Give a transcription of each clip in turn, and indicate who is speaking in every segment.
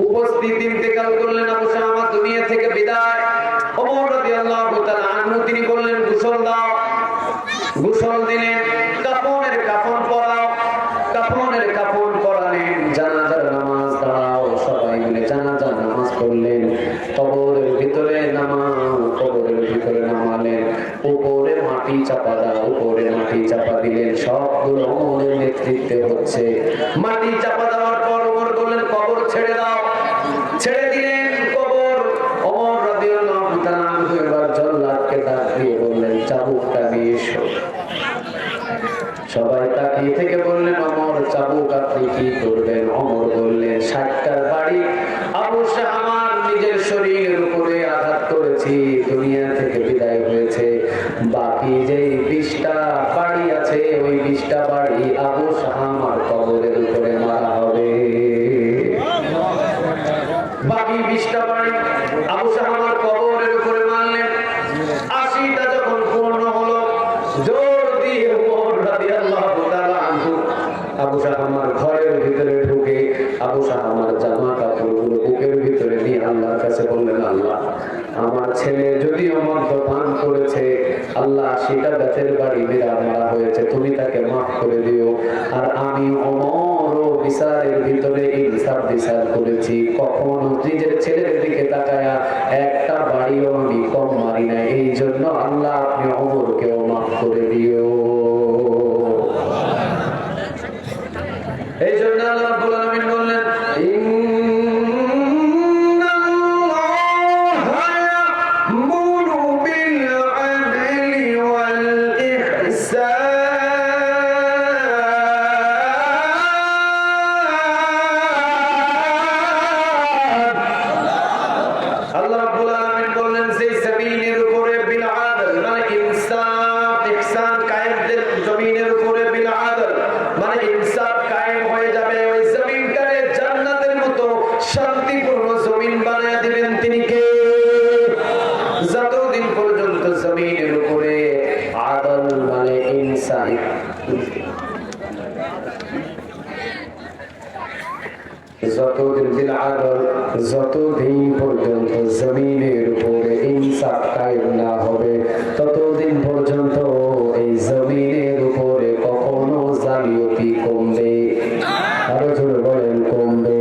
Speaker 1: উপস্থিত ইন্তেকাল করলেন আবু শামা দুনিয়া থেকে বিদায়। ওমর রাদিয়াল্লাহু তাআলা আনহু তিনি বললেন গোসল দাও, গোসল দিলেন, কাফনের কাফন পরাও, কাফনের কাফন পরালেন, জানাজার নামাজ দাও, সবাই মিলে জানাজার নামাজ পড়লেন। কবরের ভিতরে কবরের ভিতরে নামালেন, উপরে মাটি চাপা দাও, উপরে মাটি চাপা দিলেন। সবগুলো ওমরের নেতৃত্বে হচ্ছে। মাটি চাপা দেওয়ার পর ওমর বললেন কবর ছেড়ে দাও, ছেড়ে দিলেন কবর। ওমর রাদিয়াল্লাহু তাআলা আনহু এবার জল্লাদকে ডাক দিয়ে বললেন চাবুকটা নিয়ে এসো। সবাই তাকিয়ে থেকে বললেন ওমর চাবুক আপনি কি করবেন? ওমর বললেন 60টার বাড়ি আবু শামার নিজের শরীরের উপরে আঘাত করেছি, দুনিয়া থেকে বিদায় হয়েছে। বাকি যে 20টা বাড়ি আছে ওই 20টা বাড়ি আবু শামার কবরের উপরে মারা হবে। বাকি 20টা বাড়ি আবু শামার কবরের উপরে মারলেন। 80টা যখন পূর্ণ হলো, জোর দিয়ে ওমর রাদিয়াল্লাহু তাআলা আনহু আবু শামার ঘরের ভিতরে ঢুকে আবু শামার জামা কাপড়গুলো বুকের ভিতরে নিয়ে আল্লাহর কাছে বললেন আল্লাহ আমার ছেলে যদিও মদ্যপান করেছে, আল্লাহ সেটা বেতের বাড়ি মেরা মারা হয়েছে, তুমি তাকে মাফ করে দিও। আর আমি ওমরও বিচারের ভিতরে ইনসাফ বিচার করেছি, কখনো নিজের ছেলের দিকে তাকায়া একটা বাড়িও আমি কম মারি না, এই জন্য আল্লাহ আপনি ওমরকেও মাফ করে দিও। এই জন্য আল্লাহ রাব্বুল আলামিন বললেন যতদিন পর্যন্ত জমিনের উপরে ইনসাফ কায়েম না হবে ততদিন পর্যন্ত এই জমিনের উপরে কখনো জালিয়াতি কমবে। আরো জোরে বলেন কমবে।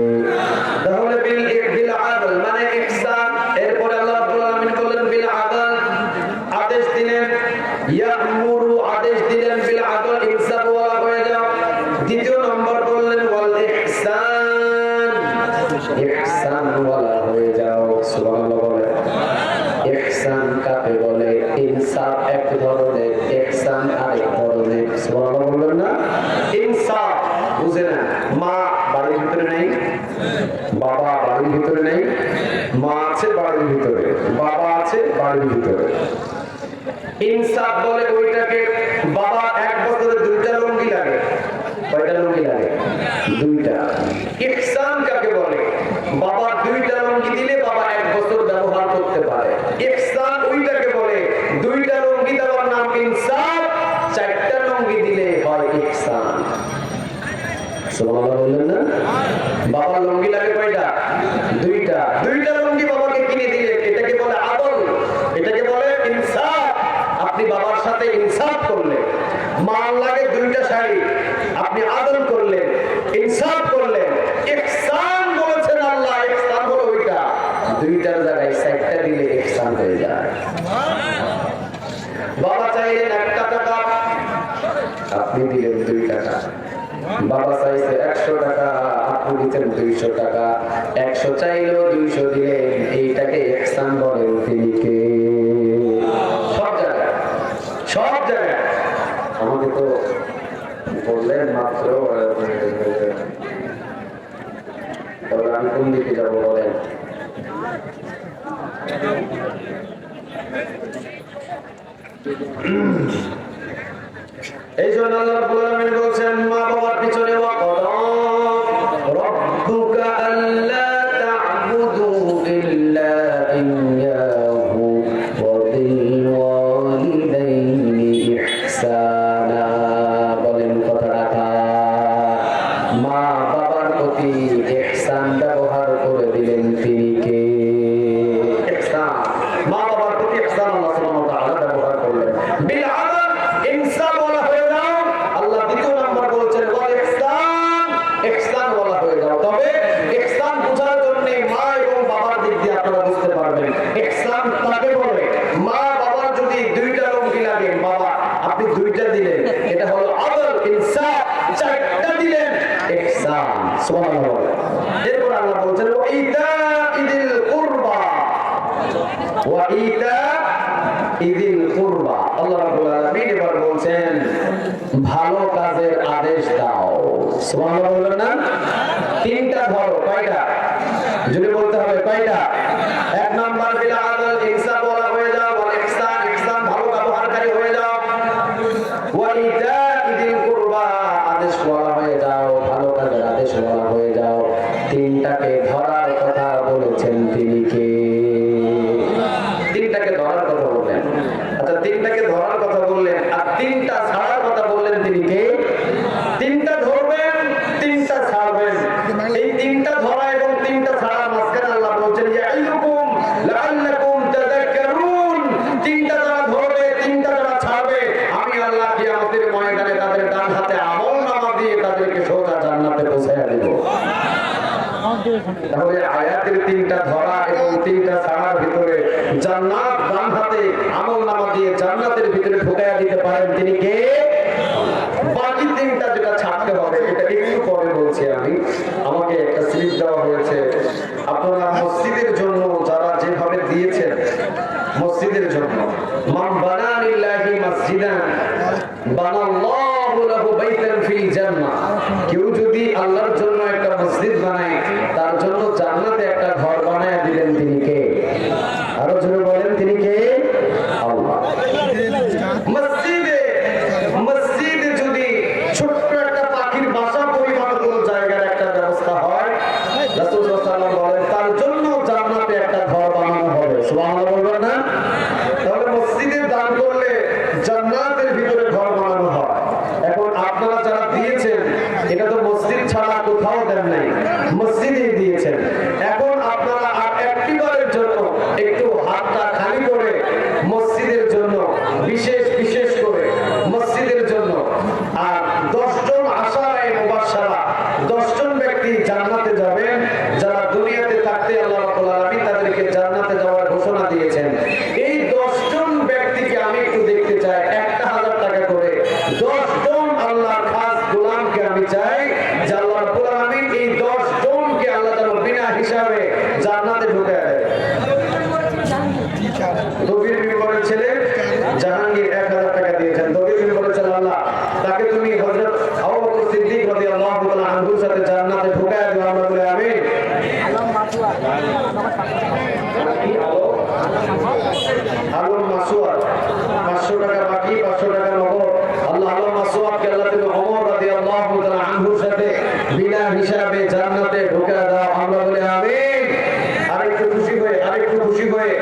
Speaker 1: তাহলে বিল আদল মানে ইহসান। এরপরে আল্লাহ রাব্বুল আলামিন বলেন বিল আদল, আদেশ দিলেন ইয়ামুরু, আদেশ দিলেন বিল আদল, ইনসাফ ওয়ালা হয়ে যাও। দ্বিতীয় নম্বর বললেন ওয়াল ইহসান, ইহসান ওয়ালা হয়ে যাও। সুবহানাল্লাহ বলেন। ইহসান কাকে বলে? ইনসাফ এক ধরনের, ইহসান আরেক ধরনের। সুবহানাল্লাহ বলবেন না? ইনসাফ বুঝে না, মা বাড়ির ভিতরে নেই, বাবা বাড়ির ভিতরে নেই, মা আছে বাড়ির ভিতরে, বাবা আছে বাড়ির ভিতরে। ইনসাফ বলে ওইটাকে বাবা 1 বছরে 2টা লুঙ্গি লাগে। কয়টা লুঙ্গি লাগে? 2টা। ইহসান কাকে বলে? বাবা 2টা লুঙ্গি দিলে বাবা 1 বছর ব্যবহার করতে পারে। ইহসান ওইটাকে বলে 2টা লুঙ্গি দেওয়ার নাম ইনসাফ, 4টা লুঙ্গি দিলে হয় ইহসান। সুবহানাল্লাহ বললেন না? বাবা লুঙ্গি লাগে কয়টা? 2টা। 2টা লুঙ্গি বাবাকে কিনে দিলে এটাকে বলে আদল, এটাকে বলে ইনসাফ। আপনি বাবার সাথে ইনসাফ করলেন। মাল লাগে 2টা শাড়ি, আপনি আদল করলেন, ইনসাফ করলেন। ইহসান বলেছেন আল্লাহ, ইহসান হলো ওইটা 2টার জায়গায় 4টা দিলে ইহসান হয়ে যায়। বাবা চাইলেন 1 টাকা, আপনি দিলেন 2 টাকা। বাবা চাইছে 100 টাকা, আপনি দিতেন 200 টাকা। 100 চাইলো 200 দিলেন, এইটাকে ইহসান বলেন। তিনি কে? সব জায়গায়, সব জায়গায়। আমাকে তো বললেন মাত্র, তাহলে আমি কোন দিকে যাবো বলেন? এই জন্য আল্লাহ রাব্বুল আলামিন বলেছেন মা বাবার পিছনে ওয়াকাদা রাব্বুকা আল্লা তা'বুদু ইল্লা ইয়্যাহু ওয়া বিল ওয়ালিদাইনি ইহসানা। বলেন কথাটা, মা বাবার প্রতি ইহসান ব্যবহার ব্যবহার করে দিলেন তিনি কে? ইহসান, মা বাবার প্রতি ইহসান আল্লাহ সুবহানাহু ওয়া তাআলা ব্যবহার করলেন। বিল আদল ইনসান ওয়ালা হয়ে যাও, আল্লাহ দ্বিতীয় নাম্বার বলছেন ওয়াল ইহসান, ইহসান ওয়ালা হয়ে যাও। তবে ইহসান বোঝার জন্য মা এবং বাবার দিক দিয়ে আপনারা বুঝতে পারবেন ইহসান তাকে বলে। মা বাবার যদি দুইটা লঙ্গি লাগে, বাবা আপনি দুইটা দিলেন, এটা হলো আদল। ইনসাফ, চারটা দিলেন, ইহসান। সুবহানাল্লাহ। এরপর আল্লাহ বলছেন ওয়া ইতাইদিল কুরবা, ওয়া ইতাইদিল কুরবা। আল্লাহ রাব্বুল আলামিন এবার বলছেন ভালো কাজের আদেশ দাও। সুবহানাল্লাহ বলেন না? তিনটা ধরো, কয়টা? যদি বলতে হবে কয়টা? এক নাম্বার বিল আদল, ইনসাফ ওয়ালা হয়ে যাও, ওয়াল ইহসান, ইহসান ভালো ব্যবহারকারী হয়ে যাও, ওয়া ইতাইদিল কুরবা আদেশ ওয়ালা হয়ে যাও, ভালো কাজের আদেশ ওয়ালা হয়ে যাও। তিনটাকে ধরার কথা বলেছেন তিনি কে? তিনটাকে ধরার কথা বললেন। আচ্ছা, তিনটাকে ধরার কথা বললেন আর তিনটা ছাড়ার কথা বললেন তিনি কে? তিনটা ধরবেন, তিনটা ছাড়বেন। এই তিনটা ধরা এবং তিনটা ছাড়ার মাঝখানে আল্লাহ বলছেন ইয়াইদুকুম লাআল্লাকুম তাযাক্কারুন। তিনটা যারা ধরবে, তিনটা যারা ছাড়বে, আমি আল্লাহ কিয়ামতের ময়দানে তাদের ডান হাতে আমলনামা দিয়ে তাদেরকে সোজা জান্নাতে পৌঁছায়া দেব। তাহলে আয়াতের তিনটা ধরা এবং তিনটা ছাড়ার ভিতরে জান্নাত ডান হাতে আমলনামা দিয়ে জান্নাতের ভিতরে ঢুকায়া দিতে পারেন তিনি কে? বাকি তিনটা যেটা ছাড়তে হবে এটা একটু পরে বলছি আমি। আমাকে একটা স্লিপ দেওয়া হয়েছে, আপনারা মসজিদের জন্য যারা যেভাবে দিয়েছেন, মসজিদের জন্য মান বানা লিল্লাহি মাসজিদান বানাল্লাহু লাহু বাইতান ফিল জান্নাহ। কেউ যদি আল্লাহর জন্য একটা মসজিদ বানায়, তার জন্য জান্নাতে একটা ঘর বানায় দিলেন তিনি কে? আরো জোরে বলেন তিনি কে? আল্লাহ। মসজিদে যদি ছোট্ট একটা পাখির বাসা পরিমাণ কোন জায়গার একটা ব্যবস্থা হয়, রাসূল সাল্লাল্লাহু আলাইহি ওয়াসাল্লাম বলেন তার জন্য জান্নাতে একটা ঘর বানানো হবে। সুবহানাল্লাহ বলবেন না? তাহলে মসজিদে দান করলে জান্নাতের ভিতরে ঘর বানানো হয়। এখন আপনারা যারা দিয়েছেন, এটা তো মসজিদ ছাড়া কোথাও দেন নাই, মসজিদেই দিয়েছেন। এখন আপনারা আর একটিবারের জন্য একটু হাতটা খালি করে মসজিদের জন্য, বিশেষ করে মসজিদের জন্য, আর 10 জন আশারায়ে মুবাশশারা, 10 জন ব্যক্তি জান্নাতে যাবেন যারা দুনিয়াতে থাকতে আল্লাহ রাব্বুল আলামিন তাদেরকে জান্নাতে যাওয়ার ঘোষণা দিয়েছেন। এই 10 জন ব্যক্তিকে আমি একটু দেখতে চাই, 1000 টাকা করে 10 জন আল্লাহর খাস গোলামকে আমি চাই যে আল্লাহ রাব্বুল আলামিন এই 10 জনকে আল্লাহ যেন বিনা হিসাবে জান্নাতে ঢুকায় দেয়। দবির মেম্বারের ছেলে জাহাঙ্গীর 1000 টাকা দিয়েছেন। দবির মেম্বারের ছেলে আল্লাহ তাকে তুমি হযরত আবু বকর সিদ্দিক রাদিয়াল্লাহু তাআলা আনহুর সাথে জান্নাতে ঢুকায় দাও, আমরা বলি আমিন। আলম মাসুয়াদ 500 টাকা বাকি, 500 টাকা নগদ। আল্লাহ আলম মাসুয়াদকে আল্লাহ তুমি ওমর রাদিয়াল্লাহু তাআলা আনহুর সাথে বিনা হিসাবে জান্নাতে ঢুকায় দাও, আমরা বলি আমিন। আরেকটু খুশি হয়ে